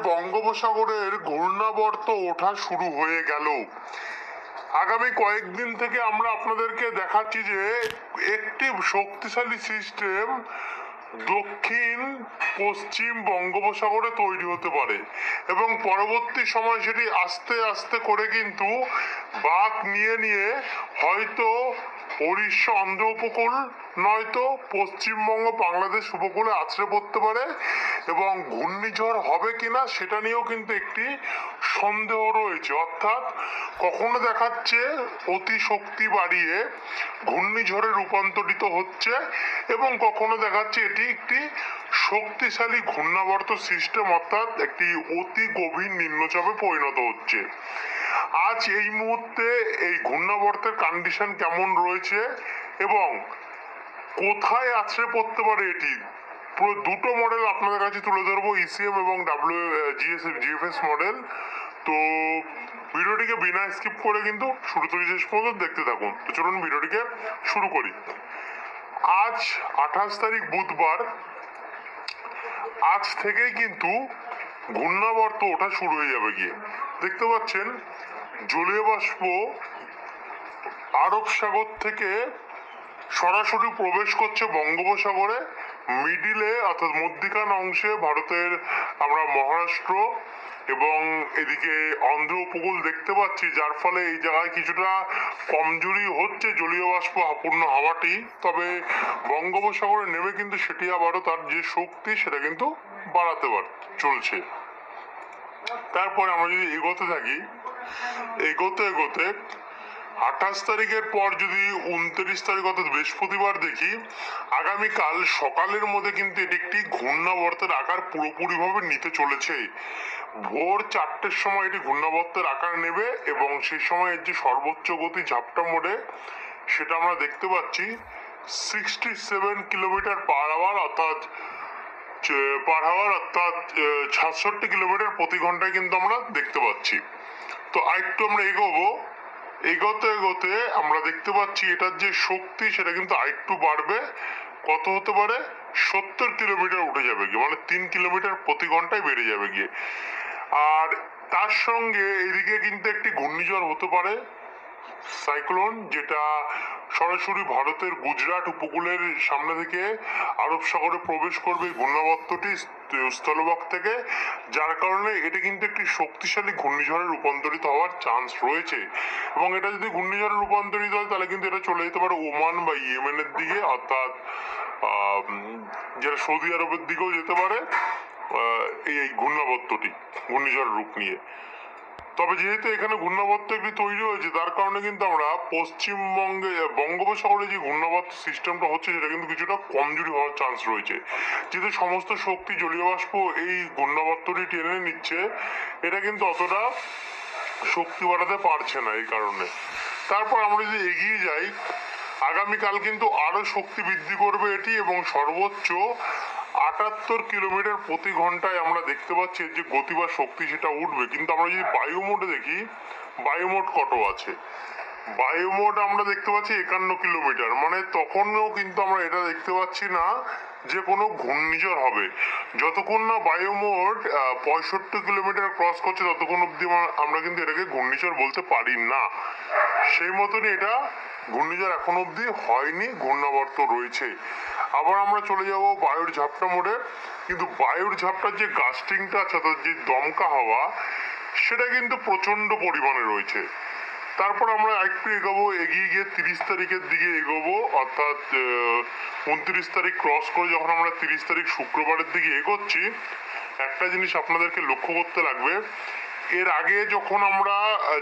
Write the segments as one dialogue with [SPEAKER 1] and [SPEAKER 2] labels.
[SPEAKER 1] বঙ্গোপসাগরের ঘূর্ণাবর্ত ওঠা শুরু হয়ে গেল। আগামী কয়েকদিন থেকে আমরা আপনাদেরকে দেখাচ্ছি যে একটি শক্তিশালী সিস্টেম দক্ষিণ পশ্চিম বঙ্গোপসাগরে তৈরি হতে পারে এবং পরবর্তী সময় সেটি আস্তে আস্তে করে কিন্তু বাঁক নিয়ে নিয়ে হয়তো উড়িষ্যা অন্ধ্র উপকূল নয়তো পশ্চিমবঙ্গ বাংলাদেশ উপকূলে আছড়ে পড়তে পারে এবং ঘূর্ণিঝড় হবে কিনা সেটা নিয়েও কিন্তু একটি সন্দেহ রয়েছে। অর্থাৎ কখনো দেখাচ্ছে অতি শক্তি বাড়িয়ে ঘূর্ণিঝড়ে রূপান্তরিত হচ্ছে এবং কখনো দেখাচ্ছে এটি একটি শক্তিশালী ঘূর্ণাবর্ত সিস্টেম অর্থাৎ একটি অতি গভীর নিম্নচাপে পরিণত হচ্ছে। আজ এই মুহূর্তে এই ঘূর্ণাবর্তের কন্ডিশন কেমন রয়েছে এবং কোথায় আছড়ে পড়তে পারে এটি, পুরো দুটো মডেল আপনাদের কাছে তুলে ধরবো, ইসিএম এবং জিএফএস মডেল। তো ভিডিওটিকে বিনা স্কিপ করে কিন্তু শুরু থেকে শেষ পর্যন্ত দেখতে থাকুন। তো চলুন ভিডিওটিকে শুরু করি। আজ 28 তারিখ বুধবার, আজ থেকেই কিন্তু ঘূর্ণাবর্ত ওঠা শুরু হয়ে যাবে। গিয়ে দেখতে পাচ্ছেন জলীয় বাষ্প আরব সাগর থেকে সরাসরি প্রবেশ করছে বঙ্গোপসাগরে। মিডিলে অর্থাৎ মধ্যিখান অংশে ভারতের আমরা মহারাষ্ট্র এবং এদিকে অন্ধ্র উপকূল দেখতে পাচ্ছি, যার ফলে এই জায়গায় কিছুটা কমজোরি হচ্ছে জলীয় বাষ্পপূর্ণ হাওয়াটি। তবে বঙ্গোপসাগরে নেমে কিন্তু সেটি আবারও তার যে শক্তি সেটা কিন্তু বাড়াতে চলছে। তারপরে আমরা যদি এগোতে থাকি, এগোতে এগোতে 28 তারিখের পর যদি 29 তারিখ অর্থাৎ বৃহস্পতিবার দেখি, আগামীকাল সকালের মধ্যে কিন্তু এটি একটি ঘূর্ণাবর্তের আকার পুরোপুরিভাবে নিতে চলেছে। ভোর 4টের সময় এটি ঘূর্ণাবর্তের আকার নেবে এবং সেই সময় এর যে সর্বোচ্চ গতি ঝাপটা মোড়ে সেটা আমরা দেখতে পাচ্ছি 67 কিলোমিটার পার আওয়ার অর্থাৎ 66 কিলোমিটার প্রতি ঘন্টায় কিন্তু আমরা দেখতে পাচ্ছি। তো আরেকটু আমরা এগোবো, এগোতে এগোতে আমরা দেখতে পাচ্ছি এটার যে শক্তি সেটা কিন্তু আরেকটু বাড়বে। কত হতে পারে? 70 কিলোমিটার উঠে যাবে গিয়ে, মানে 3 কিলোমিটার প্রতি ঘন্টায় বেড়ে যাবে গিয়ে। আর তার সঙ্গে এদিকে কিন্তু একটি ঘূর্ণিঝড় হতে পারে, সাইক্লোন, যেটা সরাসরি ভারতের গুজরাট উপকূলের সামনে থেকে আরব সাগরে প্রবেশ করবে ঘূর্ণাবর্তটি স্থলভাগ থেকে, যার কারণে এটি কিন্তু একটি শক্তিশালী ঘূর্ণিঝড়ে রূপান্তরিত হওয়ার চান্স রয়েছে। এবং এটা যদি ঘূর্ণিঝড়ে রূপান্তরিত হয় তাহলে কিন্তু এটা চলে যেতে পারে ওমান বা ইয়েমেনের দিকে, অর্থাৎ যেটা সৌদি আরবের দিকেও যেতে পারে এই ঘূর্ণাবর্তটি ঘূর্ণিঝড়ের রূপ নিয়ে। তবে যেহেতু এখানে ঘূর্ণাবর্ত একটি তৈরি হয়েছে, তার কারণে কিন্তু আমরা পশ্চিমবঙ্গে বঙ্গোপসাগরে যে ঘূর্ণাবর্ত সিস্টেমটা হচ্ছে সেটা কিন্তু কিছুটা কমজোরি হওয়ার চান্স রয়েছে। যেহেতু সমস্ত শক্তি জলীয় বাষ্প এই ঘূর্ণাবর্তটি টেনে নিচ্ছে, এটা কিন্তু অতটা শক্তি বাড়াতে পারছে না এই কারণে। তারপর আমরা যদি এগিয়ে যাই, আগামীকাল কিন্তু আরো শক্তি বৃদ্ধি করবে এটি এবং সর্বোচ্চ 78 কিলোমিটার প্রতি ঘন্টায় আমরা দেখতে পাচ্ছি যে গতি বা শক্তি সেটা উঠবে। কিন্তু আমরা যদি বায়ু মোডে দেখি, বায়ু মোড কত আছে? বায়ু মোড আমরা দেখতে পাচ্ছি 51 কিলোমিটার, মানে তখনও কিন্তু আমরা এটা দেখতে পাচ্ছি না যে কোনো ঘূর্ণিঝড় হবে। যতক্ষণ না বায়ু মোড 65 কিলোমিটার ক্রস করছে ততক্ষণ অব্দি আমরা কিন্তু এটাকে ঘূর্ণিঝড় বলতে পারি না। সেই মতনই এটা ঘূর্ণিঝড় এখন অব্দি হয়নি, ঘূর্ণাবর্ত রয়েছে। আবার আমরা চলে যাব বায়ুর ঝাপটা মোড়ে। কিন্তু বায়ুর ঝাপটার যে গাস্টিংটা আছে, অর্থাৎ যে দমকা হাওয়া, সেটা কিন্তু প্রচন্ড পরিমাণে রয়েছে। তারপর আমরা একটু এগোবো, এগিয়ে গিয়ে 30 তারিখের দিকে এগোবো, অর্থাৎ 29 তারিখ ক্রস করে যখন আমরা 30 তারিখ শুক্রবারের দিকে এগোচ্ছি, একটা জিনিস আপনাদেরকে লক্ষ্য করতে লাগবে। এর আগে যখন আমরা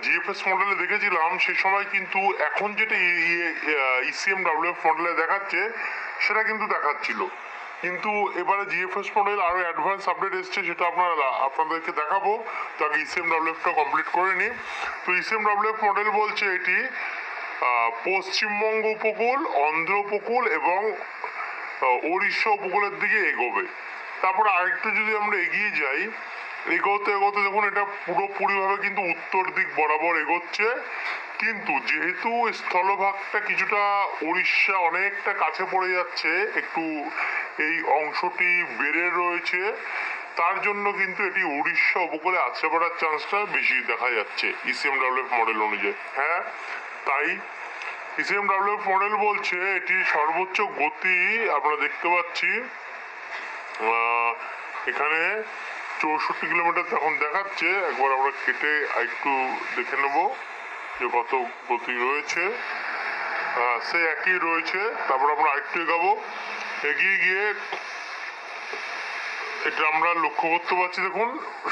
[SPEAKER 1] জিএফএস মডেলে দেখেছিলাম সে সময় কিন্তু এখন যেটা ইসিএম ডাব্লিউএফ মডেলে দেখাচ্ছে সেটা কিন্তু দেখাচ্ছিল, কিন্তু এবারে জিএফএস মডেল আরো অ্যাডভান্স আপডেট এসছে, সেটা আপনাদেরকে দেখাবো। তো আগে ইসিএম ডাব্লিউএফটা কমপ্লিট করে নিই। তো ইসিএম ডাব্লিউএফ মডেল বলছে এটি পশ্চিমবঙ্গ উপকূল, অন্ধ্র উপকূল এবং উড়িষ্যা উপকূলের দিকে এগোবে। তারপর আরেকটু যদি আমরা এগিয়ে যাই, এগোতে এগোতে দেখুন এটা পুরোপুরিভাবে কিন্তু উত্তর দিক বরাবর এগোচ্ছে। কিন্তু যেহেতু স্থলভাগটা কিছুটা উড়িষ্যা অনেকটা কাছে পড়ে যাচ্ছে, একটু এই অংশটি বেড়ে রয়েছে, তার জন্য কিন্তু এটি উড়িষ্যা উপকূলে আছড়ে পড়ার চান্সটা বেশি দেখা যাচ্ছে ইসিএমডব্লিউএফ মডেল অনুযায়ী। হ্যাঁ তাই ইসিএমডব্লিউএফ মডেল বলছে এটির সর্বোচ্চ গতি আমরা দেখতে পাচ্ছি এখানে 64 কিলোমিটার এখন দেখাচ্ছে। একবার আমরা কেটে একটু দেখে নেব যে কত গতি রয়েছে। সে একই রয়েছে। তারপর আমরা আরেকটু এগাবো, এগিয়ে গিয়ে এটা আমরা লক্ষ্য করতে পারছি, দেখুন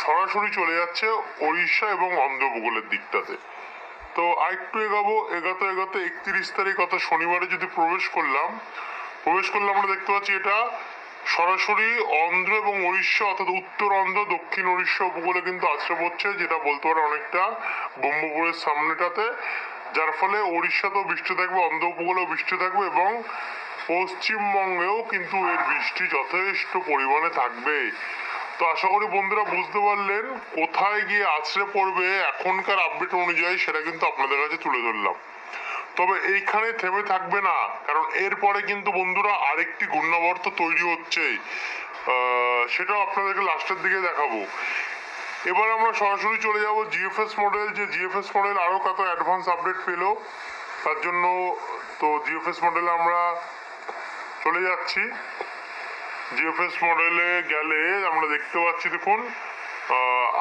[SPEAKER 1] সরাসরি চলে যাচ্ছে ওড়িশা এবং অন্ধ্র উপকূলের দিকটাতে। তো আরেকটু এগাবো, এগাতে 31 তারিখ অর্থাৎ শনিবারে যদি প্রবেশ করলাম আমরা দেখতে পাচ্ছি এটা সরাসরি অন্ধ্র এবং উড়িষ্যা অর্থাৎ উত্তর অন্ধ্র দক্ষিণ উড়িষ্যা উপকূলে কিন্তু আছড়ে পড়ছে, যেটা বলতে পারে অনেকটা ব্রহ্মপুরের সামনেটাতে, যার ফলে উড়িষ্যাতেও বৃষ্টি থাকবে, অন্ধ্র উপকূলেও বৃষ্টি থাকবে এবং পশ্চিমবঙ্গেও কিন্তু এর বৃষ্টি যথেষ্ট পরিমাণে থাকবে। তো আশা করি বন্ধুরা বুঝতে পারলেন কোথায় গিয়ে আছড়ে পড়বে এখনকার আপডেট অনুযায়ী, সেটা কিন্তু আপনাদের কাছে তুলে ধরলাম। তবে এইখানে থেমে থাকবে না, কারণ এরপরে কিন্তু বন্ধুরা আরেকটি ঘূর্ণাবর্ত তৈরি হচ্ছে, সেটাও আপনাদেরকে লাস্টের দিকে দেখাবো। এবার আমরা সরাসরি চলে যাব জিএফএস মডেল, যে জিএফএস মডেল আরও কত অ্যাডভান্স আপডেট পেলো তার জন্য। তো জিএফএস মডেলে আমরা চলে যাচ্ছি। জিএফএস মডেলে গেলে আমরা দেখতে পাচ্ছি, দেখুন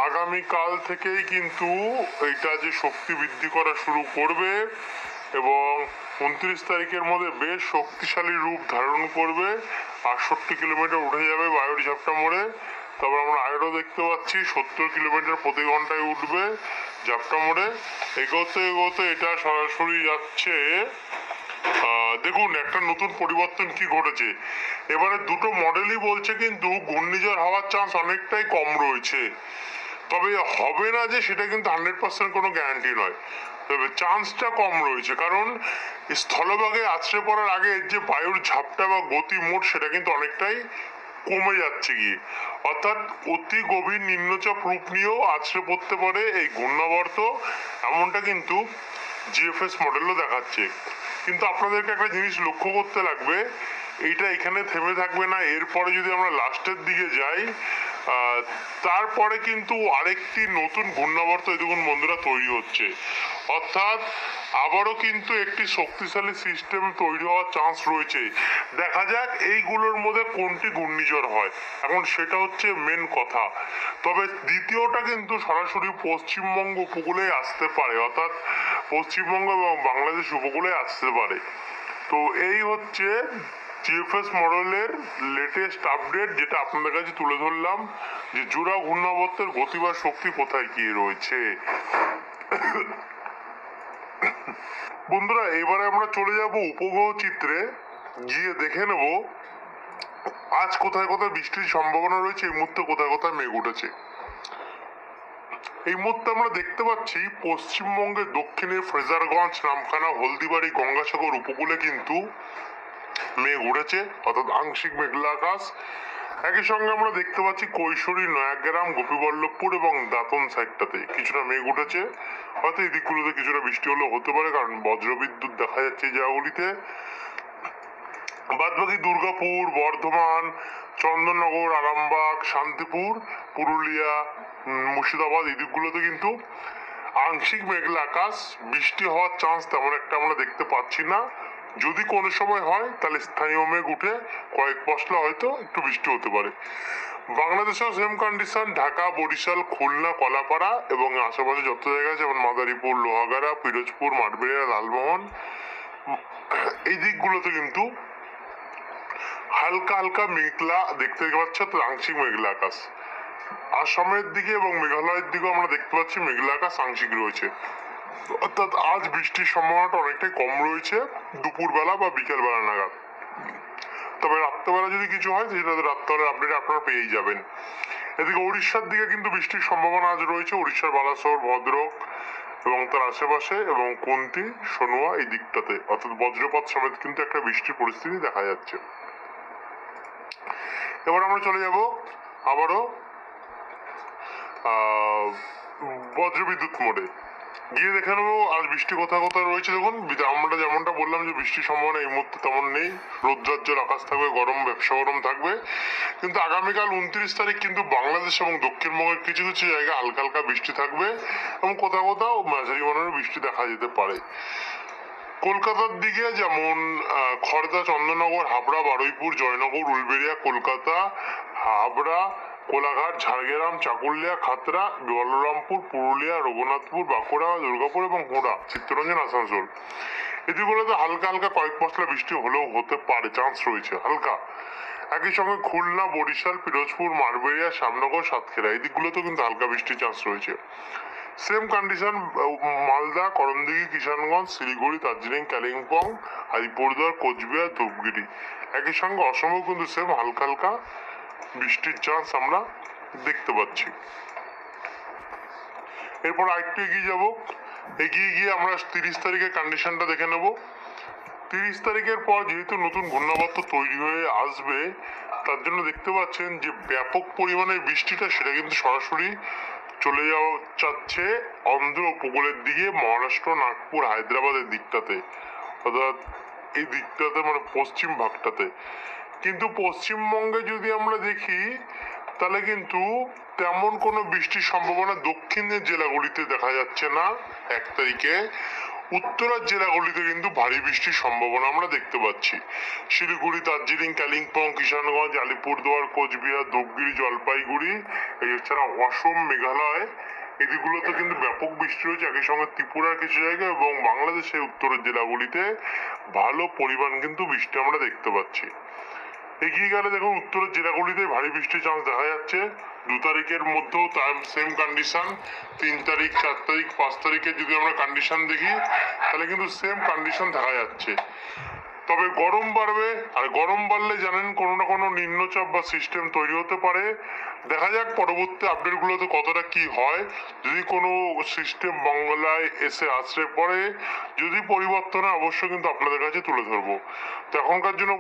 [SPEAKER 1] আগামীকাল থেকেই কিন্তু এইটা যে শক্তি বৃদ্ধি করা শুরু করবে এবং 29 তারিখের মধ্যে বেশ শক্তিশালী রূপ ধারণ করবে। 68 কিলোমিটার উঠে যাবে বায়ুর ঝাপটা মোড়ে। তারপর আমরা আরও দেখতে পাচ্ছি 70 কিলোমিটার প্রতি ঘন্টায় উঠবে ঝাপটা মোড়ে। এগোতে এটা সরাসরি যাচ্ছে। দেখুন একটা নতুন পরিবর্তন কি ঘটেছে, এবারে দুটো মডেলই বলছে কিন্তু ঘূর্ণিঝড় হওয়ার চান্স অনেকটাই কম রয়েছে। তবে হবে না যে সেটা কিন্তু 100% কোনো গ্যারান্টি নয়, তবে চান্সটা কম রয়েছে, কারণ স্থলভাগে আছড়ে পড়ার আগে যে বায়ুর ঝাপটা বা গতি মোট সেটা কিন্তু অনেকটাই কমে যাচ্ছে গিয়ে, অর্থাৎ অতি গভীর নিম্নচাপ রূপ নিয়েও আছড়ে পড়তে পারে এই ঘূর্ণাবর্ত, এমনটা কিন্তু জিএফএস মডেলও দেখাচ্ছে। কিন্তু আপনাদেরকে একটা জিনিস লক্ষ্য করতে লাগবে, এইটা এখানে থেমে থাকবে না। এরপরে যদি আমরা লাস্টের দিকে যাই, তারপরে কিন্তু আরেকটি নতুন ঘূর্ণাবর্ত দেখুন বন্ধুরা তৈরি হচ্ছে, অর্থাৎ আবারও কিন্তু একটি শক্তিশালী সিস্টেম তৈরি হওয়ার চান্স রয়েছে। দেখা যাক এইগুলোর মধ্যে কোনটি ঘূর্ণিঝড় হয়, এখন সেটা হচ্ছে মেন কথা। তবে দ্বিতীয়টা কিন্তু সরাসরি পশ্চিমবঙ্গ উপকূলে আসতে পারে, অর্থাৎ পশ্চিমবঙ্গ এবং বাংলাদেশ উপকূলে আসতে পারে। তো এই হচ্ছে জিএফএস মডেলের লেটেস্ট আপডেট, যেটা আপনাদের কাছে তুলে ধরলাম যে জোড়া ঘূর্ণাবর্তের গতি বা শক্তি কোথায় কি রয়েছে। বন্ধুরা এবারে আমরা চলে যাব উপগ্রহ চিত্রে, গিয়ে দেখে নেব আজ কোথায় কোথায় বৃষ্টির সম্ভাবনা রয়েছে, এই মুহূর্তে কোথায় কোথায় মেঘ উঠেছে। এই মুহূর্তে আমরা দেখতে পাচ্ছি পশ্চিমবঙ্গের দক্ষিণে ফ্রেজারগঞ্জ, নামখানা, হলদিবাড়ি, গঙ্গাসাগর উপকূলে কিন্তু মেঘ উঠেছে, অর্থাৎ আংশিক মেঘলা আকাশ। একই সঙ্গে আমরা দেখতে পাচ্ছি কৈশোরী, নয়াগ্রাম, গোপীবল্লভপুর এবং দাঁতন সাইডটাতে কিছুটা মেঘ উঠেছে, হয়তো এই দিকগুলোতে কিছুটা বৃষ্টি হলেও হতে পারে, কারণ বজ্রবিদ্যুৎ দেখা যাচ্ছে এই জায়গাগুলিতে। বাদবাকি দুর্গাপুর, বর্ধমান, চন্দননগর, আরামবাগ, শান্তিপুর, পুরুলিয়া, মুর্শিদাবাদ এই দিকগুলোতে কিন্তু আংশিক মেঘলা আকাশ, বৃষ্টি হওয়ার চান্স তেমন একটা আমরা দেখতে পাচ্ছি না। যদি কোনো সময় হয় তাহলে স্থানীয় মেঘ উঠে কয়েক পশলা হয়তো একটু বৃষ্টি হতে পারে। বাংলাদেশেও সেম কন্ডিশন, ঢাকা, বরিশাল, খুলনা, কলাপাড়া এবং আশেপাশে যত জায়গা আছে যেমন মাদারীপুর, লোহাগাড়া, পিরোজপুর, মাঠবেড়িয়া, লালমোহন এই দিকগুলোতে কিন্তু হালকা হালকা মেঘলা দেখতে পাচ্ছি, অর্থাৎ আংশিক মেঘলা আকাশ। আসামের দিকে এবং মেঘালয়ের দিকেও আমরা দেখতে পাচ্ছি মেঘলা আকাশ আংশিক রয়েছে, অর্থাৎ আজ বৃষ্টির সম্ভাবনাটা অনেকটাই কম রয়েছে দুপুরবেলা বা বিকেলবেলা নাগাদ। তবে রাত্রেবেলা যদি কিছু হয় সেটা রাত্রেবেলার আপডেট আপনারা পেয়েই যাবেন। এদিকে উড়িষ্যার দিকে কিন্তু বৃষ্টির সম্ভাবনা আজ রয়েছে, উড়িষ্যার বালাসোর, ভদ্রক এবং তার আশেপাশে এবং কুন্তি, সোনুয়া এই দিকটাতে, অর্থাৎ বজ্রপাত সমেত কিন্তু একটা বৃষ্টির পরিস্থিতি দেখা যাচ্ছে। এবার আমরা চলে যাব আবারও বজ্রবিদ্যুৎ মোডে। গিয়ে দেখে নেবো আজ বৃষ্টি কোথায় কোথায় রয়েছে। দেখুন আমরা যেমনটা বললাম যে বৃষ্টির সম্ভাবনা এই মুহূর্তে তেমন নেই, রৌদ্রাজ্জ্বল আকাশ থাকবে, গরম ব্যবসা গরম থাকবে। কিন্তু আগামীকাল 29 তারিখ কিন্তু বাংলাদেশ এবং দক্ষিণবঙ্গের কিছু কিছু জায়গায় হালকা হালকা বৃষ্টি থাকবে এবং কোথাও কোথাও মাঝারি মানের বৃষ্টি দেখা যেতে পারে। কলকাতার দিকে যেমন খড়দা, চন্দননগর, হাবড়া, বারুইপুর, জয়নগর, উলবেড়িয়া, কলকাতা, হাবড়া, কোলাঘাট, ঝাড়গ্রাম, চাকুলিয়া, খাতড়া, বলরামপুর, পুরুলিয়া, রঘুনাথপুর, বাঁকুড়া, দুর্গাপুর এবং হুড়া, চিত্তরঞ্জন, আসানসোল, এদিকগুলোতে হালকা হালকা কয়েক পশলা বৃষ্টি হলেও হতে পারে, চান্স রয়েছে হালকা। একই সঙ্গে খুলনা, বরিশাল, পিরোজপুর, মারবেড়িয়া, শ্যামনগর, সাতক্ষীরা, এই দিকগুলোতেও কিন্তু হালকা বৃষ্টির চান্স রয়েছে। সেম কন্ডিশন মালদা, করণদিঘি, কিষানগঞ্জ, শিলিগুড়ি, দার্জিলিং, কালিম্পং, আলিপুরদুয়ার, কোচবিহার, ধূপগুড়ি, একই সঙ্গে অসমেও কিন্তু সেম হালকা হালকা বৃষ্টির চান্স আমরা দেখতে পাচ্ছি। এরপর আরেকটু এগিয়ে যাব, এগিয়ে গিয়ে আমরা 30 তারিখের কন্ডিশনটা দেখে নেব। 30 তারিখের পর যেহেতু নতুন ঘূর্ণাবর্ত তৈরি হয়ে আসবে, তার জন্য দেখতে পাচ্ছেন যে ব্যাপক পরিমাণের বৃষ্টিটা সেটা কিন্তু সরাসরি চলে যাচ্ছে অন্ধ্র উপকূলের দিকে, মহারাষ্ট্র, নাগপুর, হায়দ্রাবাদের দিকটাতে, অর্থাৎ এই দিকটাতে মানে পশ্চিম ভাগটাতে। কিন্তু পশ্চিমবঙ্গে যদি আমরা দেখি তাহলে কিন্তু তেমন কোনো বৃষ্টির সম্ভাবনা দক্ষিণের জেলাগুলিতে দেখা যাচ্ছে না 1 তারিখে। উত্তরের জেলাগুলিতে কিন্তু ভারী বৃষ্টির সম্ভাবনা আমরা দেখতে পাচ্ছি। শিলিগুড়ি, দার্জিলিং, কালিম্পং, কিষানগঞ্জ, আলিপুরদুয়ার, কোচবিহার, ধূপগুড়ি, জলপাইগুড়ি, এছাড়া অসম, মেঘালয়, এদিকগুলোতে কিন্তু ব্যাপক বৃষ্টি রয়েছে। একই সঙ্গে ত্রিপুরার কিছু জায়গায় এবং বাংলাদেশের উত্তরের জেলাগুলিতে ভালো পরিমাণ কিন্তু বৃষ্টি আমরা দেখতে পাচ্ছি। এগিয়ে গেলে দেখুন উত্তরের জেলাগুলিতে ভারী বৃষ্টির চান্স দেখা যাচ্ছে। 2 তারিখের মধ্যেও তার সেম কন্ডিশন। 3 তারিখ, 4 তারিখ, 5 তারিখে যদি আমরা কন্ডিশন দেখি তাহলে কিন্তু সেম কন্ডিশন দেখা যাচ্ছে। তবে গরম বাড়বে, আর গরম বাড়লে জানেন কোনো না কোনো নিম্নচাপ বা সিস্টেম তৈরি হতে পারে। দেখা যাক পরবর্তী আপডেটগুলোতে কতটা কি হয়। যদি কোনো সিস্টেম বাংলায় এসে আছড়ে পড়ে, যদি পরিবর্তন হয়, অবশ্যই কিন্তু আপনাদের কাছে তুলে ধরবো। তো এখনকার জন্য